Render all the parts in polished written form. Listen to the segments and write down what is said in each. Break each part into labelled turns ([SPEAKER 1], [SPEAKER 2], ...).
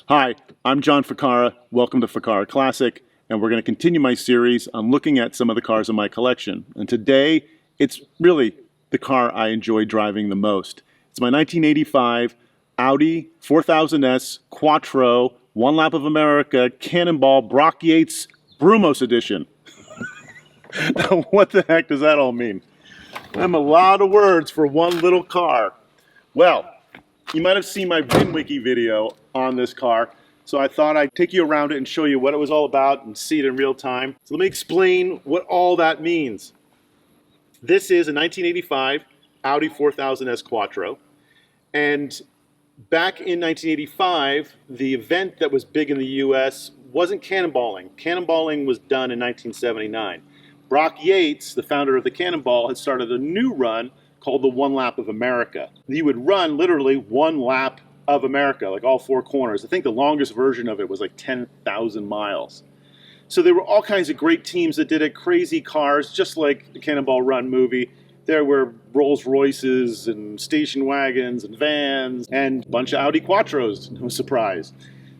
[SPEAKER 1] Hi, I'm John Ficarra. Welcome to Ficarra Classic, and we're going to continue my series on looking at some of the cars in my collection. And today, it's really the car I enjoy driving the most. It's my 1985 Audi 4000S Quattro, One Lap of America, Cannonball, Brock Yates, Brumos edition. Now, what the heck does that all mean? I'm a lot of words for one little car. Well, you might have seen my VinWiki video on this car, so I thought I'd take you around it and show you what it was all about and see it in real time. So let me explain what all that means. This is a 1985 Audi 4000S Quattro, and back in 1985, the event that was big in the US wasn't cannonballing. Cannonballing was done in 1979. Brock Yates, the founder of the Cannonball, had started a new run called the One Lap of America. He would run literally one lap of America, like all four corners. I think the longest version of it was like 10,000 miles. So there were all kinds of great teams that did it, crazy cars, just like the Cannonball Run movie. There were Rolls Royces and station wagons and vans and a bunch of Audi Quattros, no surprise.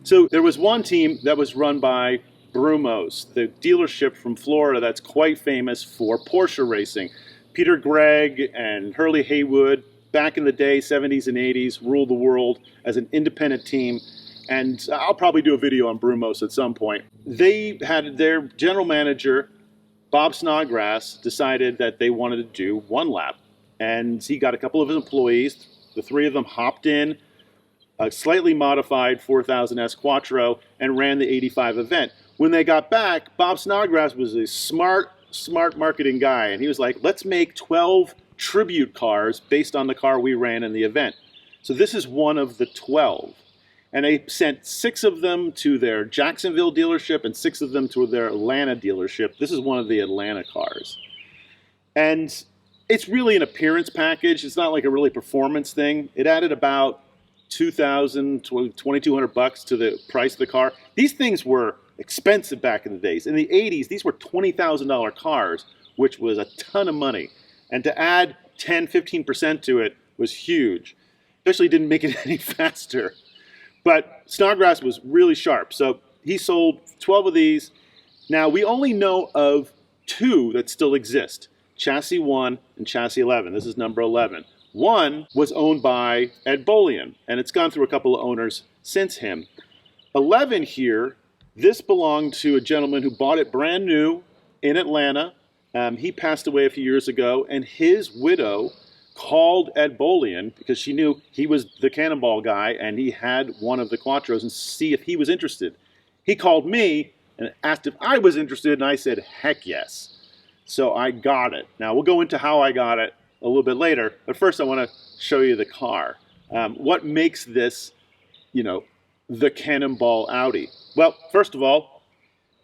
[SPEAKER 1] So there was one team that was run by Brumos, the dealership from Florida that's quite famous for Porsche racing. Peter Gregg and Hurley Haywood, back in the day, 70s and 80s, ruled the world as an independent team. And I'll probably do a video on Brumos at some point. They had their general manager, Bob Snodgrass, decided that they wanted to do one lap. And he got a couple of his employees. The three of them hopped in a slightly modified 4000S Quattro and ran the 85 event. When they got back, Bob Snodgrass was a smart marketing guy, and he was like, let's make 12 tribute cars based on the car we ran in the event. So this is one of the 12. And they sent 6 of them to their Jacksonville dealership and 6 of them to their Atlanta dealership. This is one of the Atlanta cars. And it's really an appearance package. It's not like a really performance thing. It added about $2,000, $2,200 to the price of the car. These things were expensive back in the days. In the 80s, these were $20,000 cars, which was a ton of money. And to add 10, 15% to it was huge. Especially didn't make it any faster. But Snodgrass was really sharp. So he sold 12 of these. Now, we only know of 2 that still exist. Chassis 1 and Chassis 11. This is number 11. One was owned by Ed Bolian, and it's gone through a couple of owners since him. 11 here, this belonged to a gentleman who bought it brand new in Atlanta. He passed away a few years ago, and his widow called Ed Bolian because she knew he was the Cannonball guy and he had one of the Quattros and see if he was interested. He called me and asked if I was interested, and I said, heck yes. So I got it. Now, we'll go into how I got it a little bit later, but first I want to show you the car. What makes this, the Cannonball Audi? Well, first of all,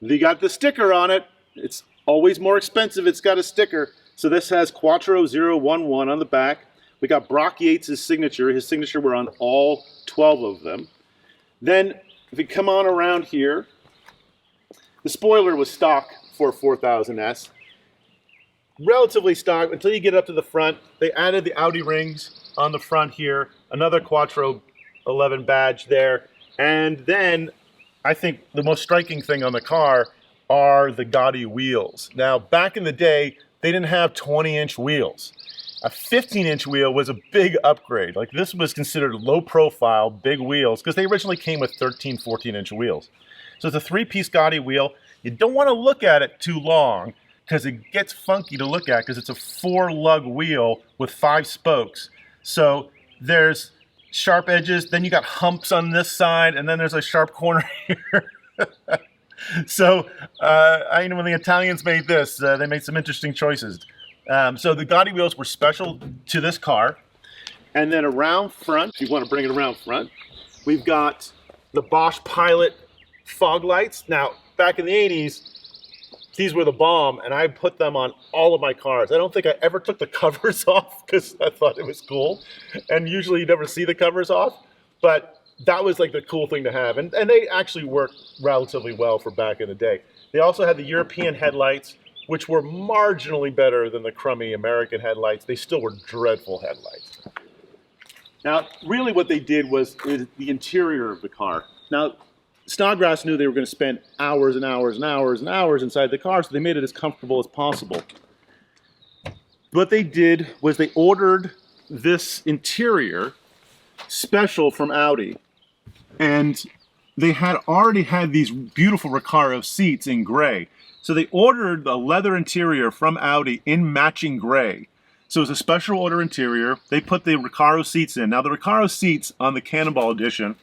[SPEAKER 1] they got the sticker on it. It's always more expensive. It's got a sticker. So this has Quattro 011 on the back. We got Brock Yates' signature. His signature were on all 12 of them. Then, if you come on around here, the spoiler was stock for 4000S. Relatively stock until you get up to the front. They added the Audi rings on the front here. Another Quattro 11 badge there. And then, I think the most striking thing on the car are the Gotti wheels. Now, back in the day, they didn't have 20-inch wheels. A 15-inch wheel was a big upgrade. Like, this was considered low-profile, big wheels, because they originally came with 13, 14-inch wheels. So it's a 3-piece Gotti wheel. You don't want to look at it too long, because it gets funky to look at, because it's a 4-lug wheel with 5 spokes. So there's sharp edges, then you got humps on this side, and then there's a sharp corner here. So, when the Italians made this, they made some interesting choices. So the Gotti wheels were special to this car. And then around front, if you want to bring it around front, we've got the Bosch Pilot fog lights. Now, back in the 80s, these were the bomb, and I put them on all of my cars. I don't think I ever took the covers off because I thought it was cool. And usually you never see the covers off, but that was like the cool thing to have. And they actually worked relatively well for back in the day. They also had the European headlights, which were marginally better than the crummy American headlights. They still were dreadful headlights. Now, really what they did was the interior of the car. Now, Snodgrass knew they were going to spend hours and hours and hours and hours inside the car, so they made it as comfortable as possible. What they did was they ordered this interior special from Audi. And they had already had these beautiful Recaro seats in gray. So they ordered a leather interior from Audi in matching gray. So it was a special order interior. They put the Recaro seats in. Now the Recaro seats on the Cannonball edition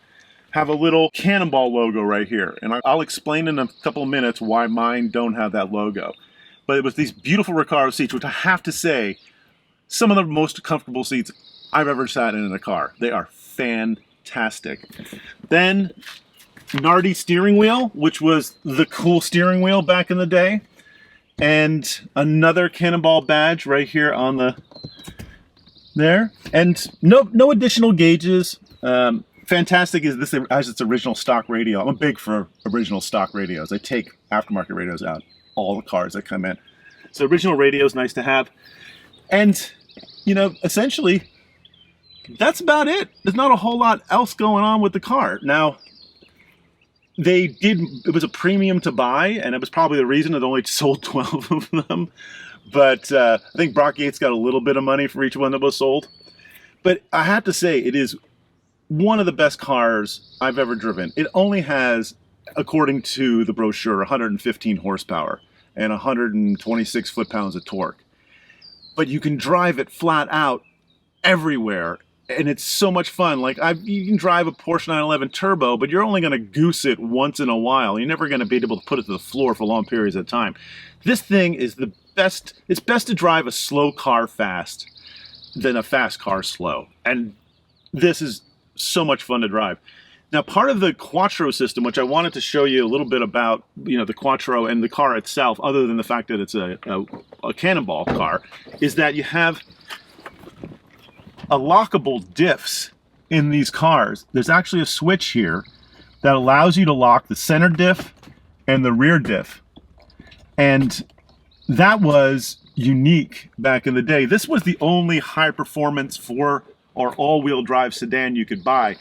[SPEAKER 1] have a little Cannonball logo right here. And I'll explain in a couple of minutes why mine don't have that logo. But it was these beautiful Recaro seats, which I have to say, some of the most comfortable seats I've ever sat in a car. They are fantastic. Then Nardi steering wheel, which was the cool steering wheel back in the day. And another Cannonball badge right here on the there. And no additional gauges. Fantastic is this as its original stock radio. I'm big for original stock radios. I take aftermarket radios out all the cars that come in. So original radio is nice to have. And, you know, essentially, that's about it. There's not a whole lot else going on with the car. Now, it was a premium to buy, and it was probably the reason it only sold 12 of them. But I think Brock Yates got a little bit of money for each one that was sold. But I have to say, it is one of the best cars I've ever driven. It only has, according to the brochure, 115 horsepower and 126 foot-pounds of torque. But you can drive it flat out everywhere, and it's so much fun. Like, you can drive a Porsche 911 Turbo, but you're only going to goose it once in a while. You're never going to be able to put it to the floor for long periods of time. This thing is the best. It's best to drive a slow car fast than a fast car slow. And this is so much fun to drive. Now, part of the Quattro system, which I wanted to show you a little bit about, you know, the Quattro and the car itself, other than the fact that it's a Cannonball car, is that you have a lockable diffs in these cars. There's actually a switch here that allows you to lock the center diff and the rear diff. And that was unique back in the day. This was the only high performance or all-wheel drive sedan you could buy.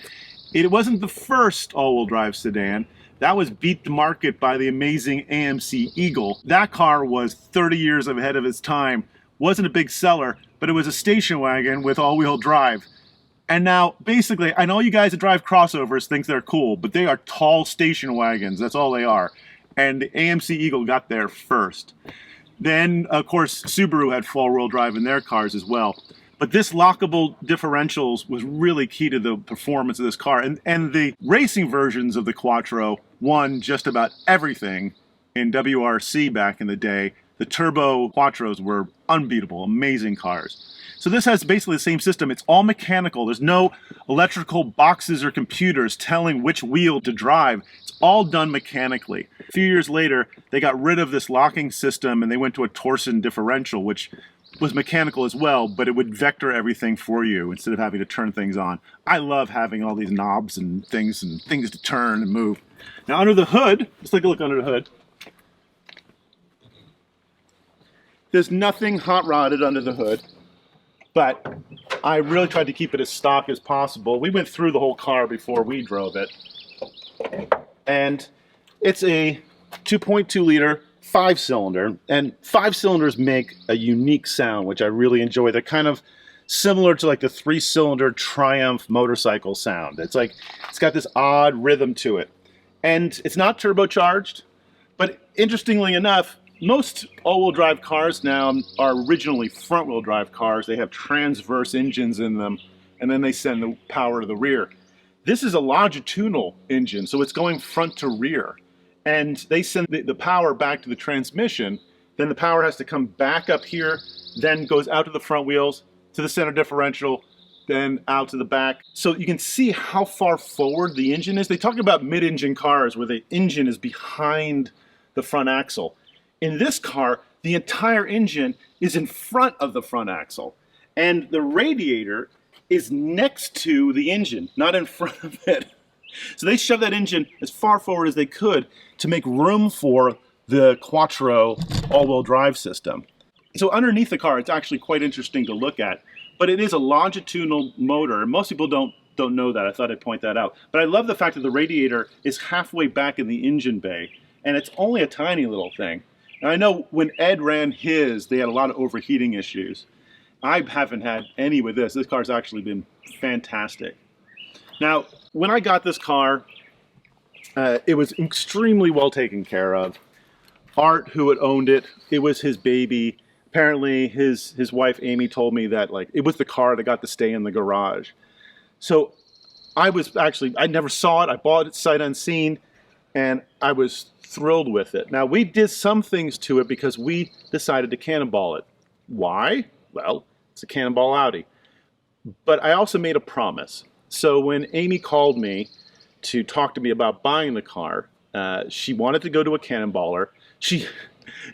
[SPEAKER 1] It wasn't the first all-wheel drive sedan. That was beat the market by the amazing AMC Eagle. That car was 30 years ahead of its time. Wasn't a big seller, but it was a station wagon with all-wheel drive. And now, basically, I know you guys that drive crossovers think they're cool, but they are tall station wagons. That's all they are. And the AMC Eagle got there first. Then, of course, Subaru had four-wheel drive in their cars as well. But this lockable differentials was really key to the performance of this car. And the racing versions of the Quattro won just about everything in WRC back in the day. The turbo Quattros were unbeatable, amazing cars. So this has basically the same system. It's all mechanical. There's no electrical boxes or computers telling which wheel to drive. It's all done mechanically. A few years later, they got rid of this locking system and they went to a torsion differential, which was mechanical as well, but it would vector everything for you instead of having to turn things on. I love having all these knobs and things to turn and move. Now under the hood, let's take a look under the hood. There's nothing hot rodded under the hood, but I really tried to keep it as stock as possible. We went through the whole car before we drove it. And it's a 2.2 liter 5-cylinder, and 5 cylinders make a unique sound, which I really enjoy. They're kind of similar to like the 3-cylinder Triumph motorcycle sound. It's like, it's got this odd rhythm to it. And it's not turbocharged, but interestingly enough, most all-wheel drive cars now are originally front-wheel drive cars. They have transverse engines in them, and then they send the power to the rear. This is a longitudinal engine, so it's going front to rear. And they send the power back to the transmission, then the power has to come back up here, then goes out to the front wheels, to the center differential, then out to the back. So you can see how far forward the engine is. They talk about mid-engine cars where the engine is behind the front axle. In this car, the entire engine is in front of the front axle, and the radiator is next to the engine, not in front of it. So they shoved that engine as far forward as they could to make room for the Quattro all-wheel drive system. So underneath the car, it's actually quite interesting to look at, but it is a longitudinal motor, and most people don't don't know that. I thought I'd point that out. But I love the fact that the radiator is halfway back in the engine bay, and it's only a tiny little thing. And I know when Ed ran his, they had a lot of overheating issues. I haven't had any with this. This car's actually been fantastic. Now, when I got this car, it was extremely well taken care of. Art, who had owned it, it was his baby. Apparently, his wife, Amy, told me that like it was the car that got to stay in the garage. So I never saw it. I bought it sight unseen, and I was thrilled with it. Now, we did some things to it because we decided to cannonball it. Why? Well, it's a Cannonball Audi. But I also made a promise. So when Amy called me to talk to me about buying the car, she wanted to go to a cannonballer. She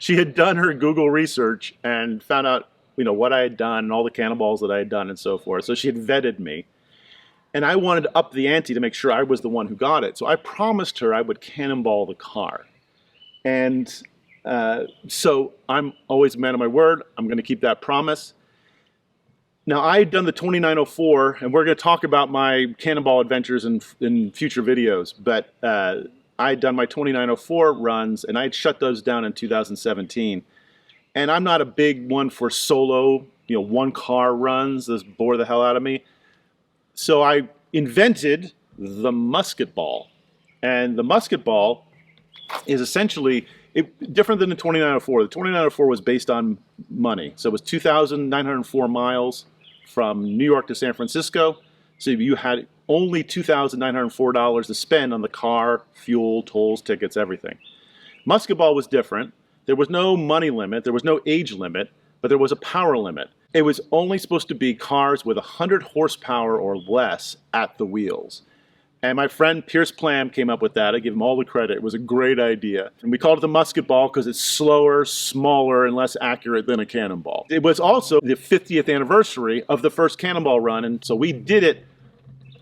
[SPEAKER 1] had done her Google research and found out, what I had done and all the cannonballs that I had done and so forth. So she had vetted me. And I wanted to up the ante to make sure I was the one who got it. So I promised her I would cannonball the car. And so I'm always a man of my word. I'm going to keep that promise. Now, I had done the 2904, and we're going to talk about my cannonball adventures in future videos. But I had done my 2904 runs, and I had shut those down in 2017. And I'm not a big one for solo, one-car runs. Those bore the hell out of me. So I invented the Musketball. And the Musketball is essentially different than the 2904. The 2904 was based on money. So it was 2,904 miles from New York to San Francisco. So you had only $2,904 to spend on the car, fuel, tolls, tickets, everything. Musketball was different. There was no money limit. There was no age limit, but there was a power limit. It was only supposed to be cars with 100 horsepower or less at the wheels. And my friend Pierce Plam came up with that. I give him all the credit. It was a great idea. And we called it the Musketball because it's slower, smaller, and less accurate than a cannonball. It was also the 50th anniversary of the first cannonball run. And so we did it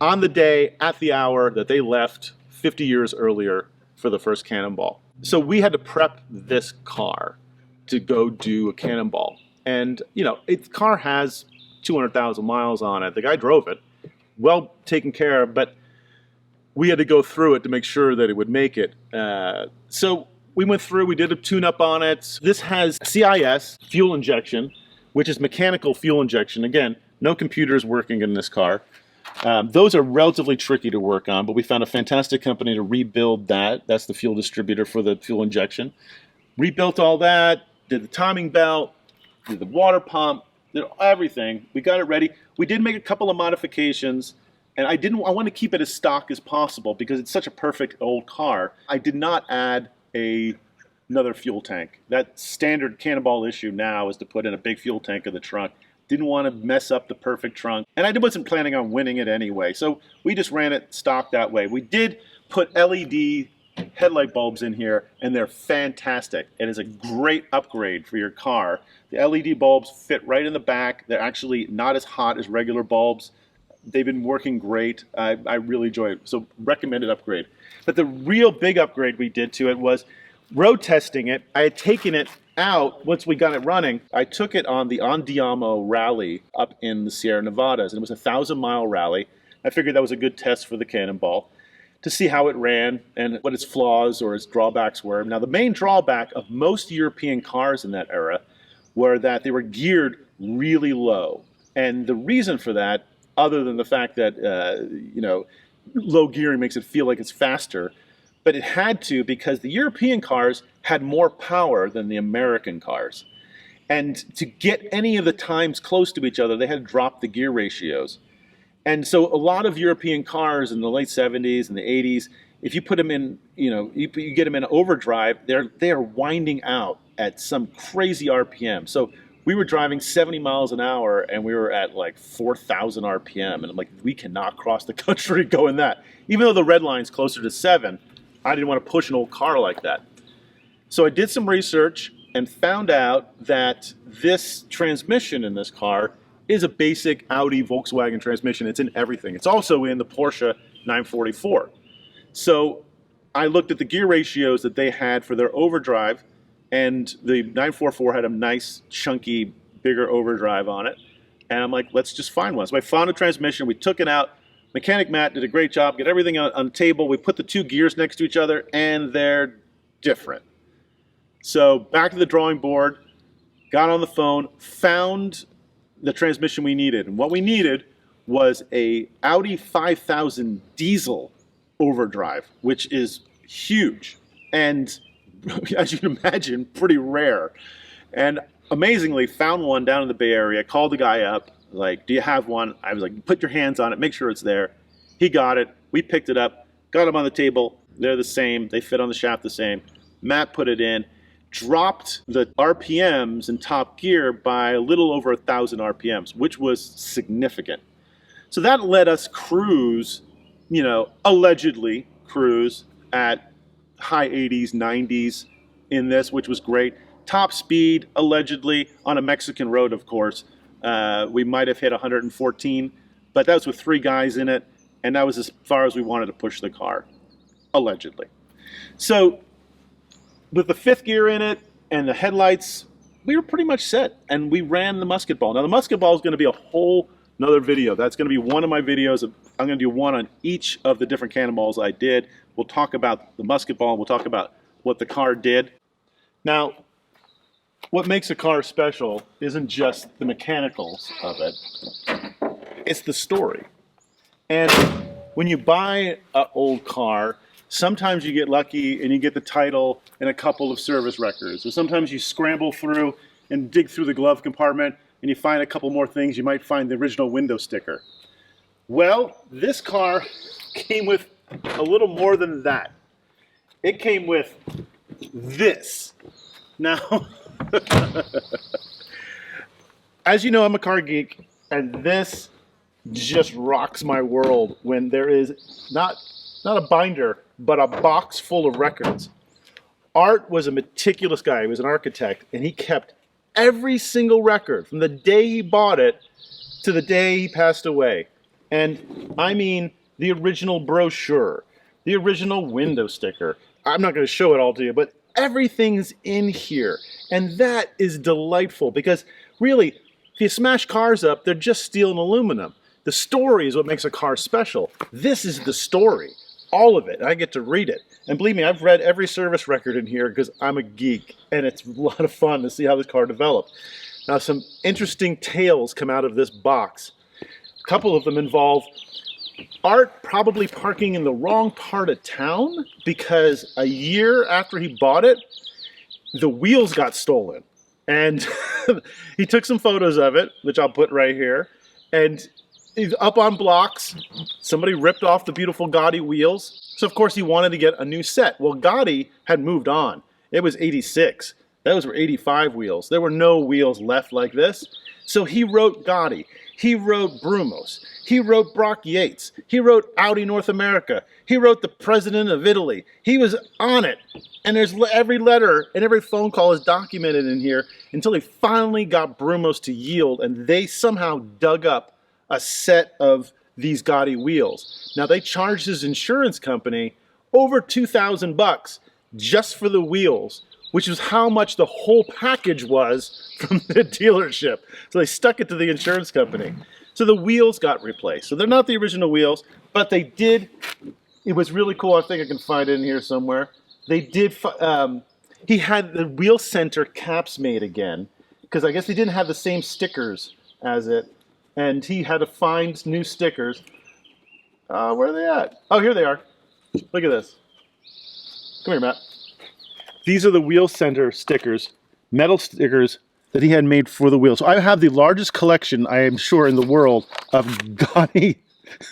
[SPEAKER 1] on the day, at the hour that they left 50 years earlier for the first cannonball. So we had to prep this car to go do a cannonball. And, the car has 200,000 miles on it. The guy drove it, well taken care of, but we had to go through it to make sure that it would make it. So we went through, we did a tune-up on it. This has CIS, fuel injection, which is mechanical fuel injection. Again, no computers working in this car. Those are relatively tricky to work on, but we found a fantastic company to rebuild that. That's the fuel distributor for the fuel injection. Rebuilt all that, did the timing belt, did the water pump, did everything. We got it ready. We did make a couple of modifications, and I want to keep it as stock as possible because it's such a perfect old car. I did not add another fuel tank. That standard Cannonball issue now is to put in a big fuel tank in the trunk. Didn't want to mess up the perfect trunk, and I wasn't planning on winning it anyway, so we just ran it stock that way. We did put LED headlight bulbs in here, and they're fantastic. It is a great upgrade for your car. The LED bulbs fit right in the back. They're actually not as hot as regular bulbs. They've been working great. I really enjoy it, so recommended upgrade. But the real big upgrade we did to it was road testing it. I had taken it out once we got it running. I took it on the Andiamo rally up in the Sierra Nevadas, and it was a 1,000-mile rally. I figured that was a good test for the Cannonball to see how it ran and what its flaws or its drawbacks were. Now, the main drawback of most European cars in that era were that they were geared really low. And the reason for that, other than the fact that, low gearing makes it feel like it's faster, but it had to because the European cars had more power than the American cars. And to get any of the times close to each other, they had to drop the gear ratios. And so a lot of European cars in the late 70s and the 80s, if you put them in, you get them in overdrive, they are winding out at some crazy RPM. So we were driving 70 miles an hour and we were at like 4,000 RPM. And I'm like, we cannot cross the country going that. Even though the red line's closer to 7, I didn't want to push an old car like that. So I did some research and found out that this transmission in this car is a basic Audi Volkswagen transmission. It's in everything. It's also in the Porsche 944. So I looked at the gear ratios that they had for their overdrive, and the 944 had a nice, chunky, bigger overdrive on it. And I'm like, let's just find one. So I found a transmission. We took it out. Mechanic Matt did a great job, get everything on the table. We put the two gears next to each other, and they're different. So back to the drawing board, got on the phone, found the transmission we needed. And what we needed was a Audi 5000 diesel overdrive, which is huge. And as you can imagine, pretty rare. And amazingly, found one down in the Bay Area, called the guy up, like, do you have one? I was like, put your hands on it, make sure it's there. He got it, we picked it up, got them on the table. They're the same, they fit on the shaft the same. Matt put it in, dropped the RPMs in top gear by a little over 1,000 RPMs, which was significant. So that let us cruise, you know, allegedly cruise at high 80s, 90s in this, which was great. Top speed, allegedly, on a Mexican road, of course. We might have hit 114, but that was with 3 guys in it, and that was as far as we wanted to push the car, allegedly. So with the 5th gear in it and the headlights, we were pretty much set, and we ran the Musketball. Now the Musketball is going to be a whole another video. That's going to be one of my videos. I'm going to do one on each of the different Cannonballs I did. We'll talk about the Musketball, and we'll talk about what the car did. Now, what makes a car special isn't just the mechanicals of it, it's the story. And when you buy an old car, sometimes you get lucky and you get the title and a couple of service records. Or sometimes you scramble through and dig through the glove compartment and you find a couple more things. You might find the original window sticker. Well, this car came with a little more than that. It came with this. Now, as you know, I'm a car geek, and this just rocks my world when there is not a binder, but a box full of records. Art was a meticulous guy. He was an architect, and he kept every single record from the day he bought it to the day he passed away. And I mean the original brochure, the original window sticker. I'm not going to show it all to you, but everything's in here. And that is delightful because really, if you smash cars up, they're just steel and aluminum. The story is what makes a car special. This is the story. All of it. I get to read it. And believe me, I've read every service record in here because I'm a geek, and it's a lot of fun to see how this car developed. Now, some interesting tales come out of this box. A couple of them involve Art probably parking in the wrong part of town because a year after he bought it, the wheels got stolen. And he took some photos of it, which I'll put right here, and he's up on blocks. Somebody ripped off the beautiful Gotti wheels. So of course he wanted to get a new set. Well, Gotti had moved on. It was 86. Those were 85 wheels. There were no wheels left like this. So he wrote Gotti. He wrote Brumos. He wrote Brock Yates. He wrote Audi North America. He wrote the President of Italy. He was on it. And there's every letter and every phone call is documented in here until he finally got Brumos to yield, and they somehow dug up a set of these Gotti wheels. Now they charged his insurance company over $2,000 just for the wheels, which is how much the whole package was from the dealership. So they stuck it to the insurance company. So the wheels got replaced. So they're not the original wheels, but they did. It was really cool. I think I can find it in here somewhere. They did. He had the wheel center caps made again because I guess they didn't have the same stickers as it, and he had to find new stickers. Where are they at? Oh, here they are. Look at this. Come here, Matt. These are the wheel center stickers, metal stickers that he had made for the wheels. So I have the largest collection, I am sure, in the world of Gotti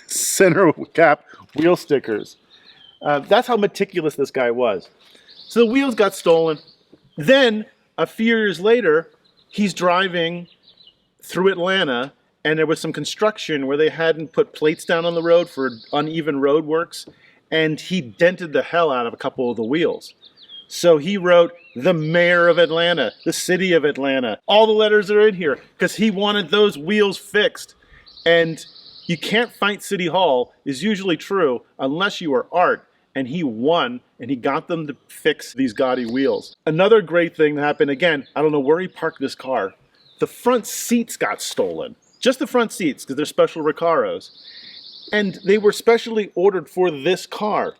[SPEAKER 1] center cap wheel stickers. That's how meticulous this guy was. So the wheels got stolen. Then, a few years later, he's driving through Atlanta, and there was some construction where they hadn't put plates down on the road for uneven road works, and he dented the hell out of a couple of the wheels. So he wrote the mayor of Atlanta, the city of Atlanta. All the letters are in here because he wanted those wheels fixed. And you can't fight City Hall is usually true unless you are Art. And he won, and he got them to fix these Gotti wheels. Another great thing that happened, again, I don't know where he parked this car. The front seats got stolen. Just the front seats, because they're special Recaros. And they were specially ordered for this car.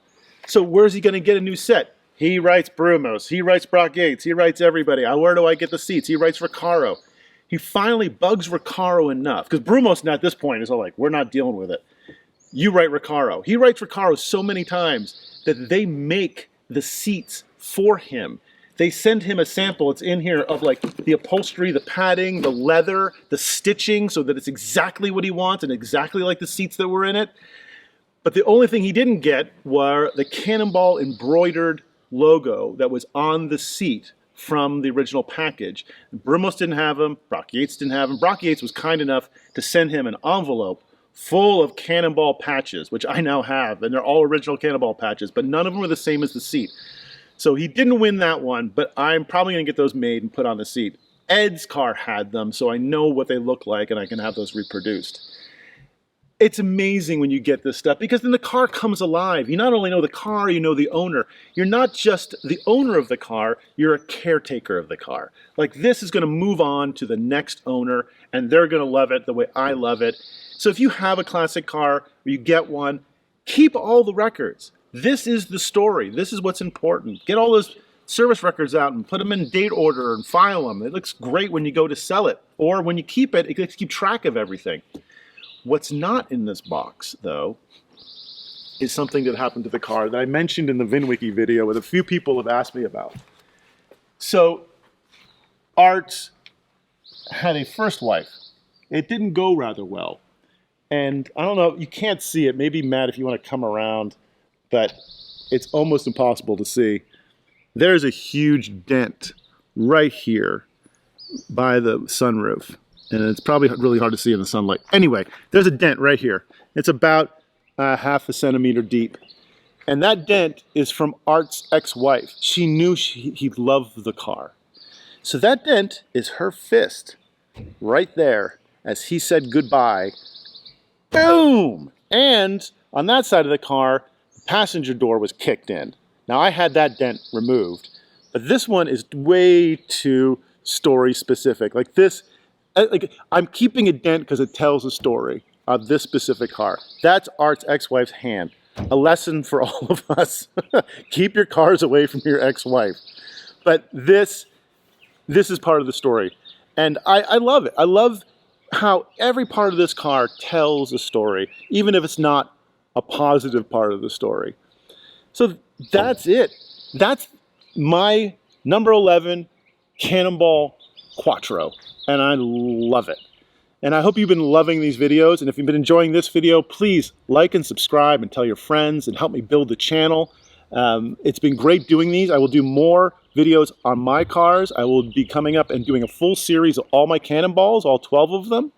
[SPEAKER 1] So where's he going to get a new set? He writes Brumos, he writes Yates, he writes everybody. Where do I get the seats? He writes Ficarra. He finally bugs Recaro enough, because Brumos at this point is all like, we're not dealing with it. You write Recaro. He writes Recaro so many times that they make the seats for him. They send him a sample, it's in here, of like the upholstery, the padding, the leather, the stitching, so that it's exactly what he wants and exactly like the seats that were in it. But the only thing he didn't get were the Cannonball embroidered logo that was on the seat from the original package. Brumos didn't have them, Yates didn't have them. Yates was kind enough to send him an envelope full of Cannonball patches, which I now have, and they're all original Cannonball patches, but none of them are the same as the seat. So he didn't win that one, but I'm probably going to get those made and put on the seat. Ed's car had them, so I know what they look like, and I can have those reproduced. It's amazing when you get this stuff, because then the car comes alive. You not only know the car, you know the owner. You're not just the owner of the car, you're a caretaker of the car. Like, this is going to move on to the next owner, and they're going to love it the way I love it. So if you have a classic car, or you get one, keep all the records. This is the story. This is what's important. Get all those service records out and put them in date order and file them. It looks great when you go to sell it. Or when you keep it, it lets you keep track of everything. What's not in this box, though, is something that happened to the car that I mentioned in the VinWiki video that a few people have asked me about. So, Art had a first wife. It didn't go rather well. And I don't know, you can't see it. Maybe, Matt, if you want to come around, but it's almost impossible to see. There's a huge dent right here by the sunroof. And it's probably really hard to see in the sunlight. Anyway, there's a dent right here. It's about half a centimeter deep. And that dent is from Art's ex-wife. She knew he loved the car. So that dent is her fist right there as he said goodbye. Boom! And on that side of the car, the passenger door was kicked in. Now, I had that dent removed, but this one is way too story specific. Like this, I'm keeping a dent because it tells a story of this specific car. That's Art's ex-wife's hand. A lesson for all of us. Keep your cars away from your ex-wife. But this is part of the story. And I love it. I love how every part of this car tells a story, even if it's not a positive part of the story. So that's it. That's my number 11 Cannonball Quattro, and I love it. And I hope you've been loving these videos, and if you've been enjoying this video, please like and subscribe and tell your friends and help me build the channel. It's been great doing these. I will do more videos on my cars. I will be coming up and doing a full series of all my Cannonballs, all 12 of them.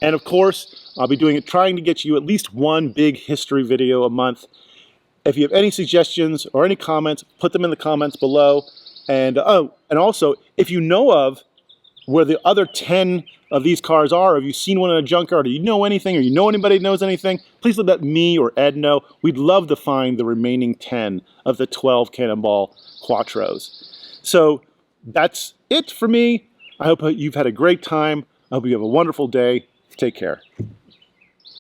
[SPEAKER 1] And of course, I'll be trying to get you at least one big history video a month. If you have any suggestions or any comments, put them in the comments below. And also, if you know of where the other 10 of these cars are, have you seen one in a junkyard, or you know anything, or you know anybody that knows anything, please let me or Ed know. We'd love to find the remaining 10 of the 12 Cannonball Quattros. So that's it for me. I hope you've had a great time. I hope you have a wonderful day. Take care.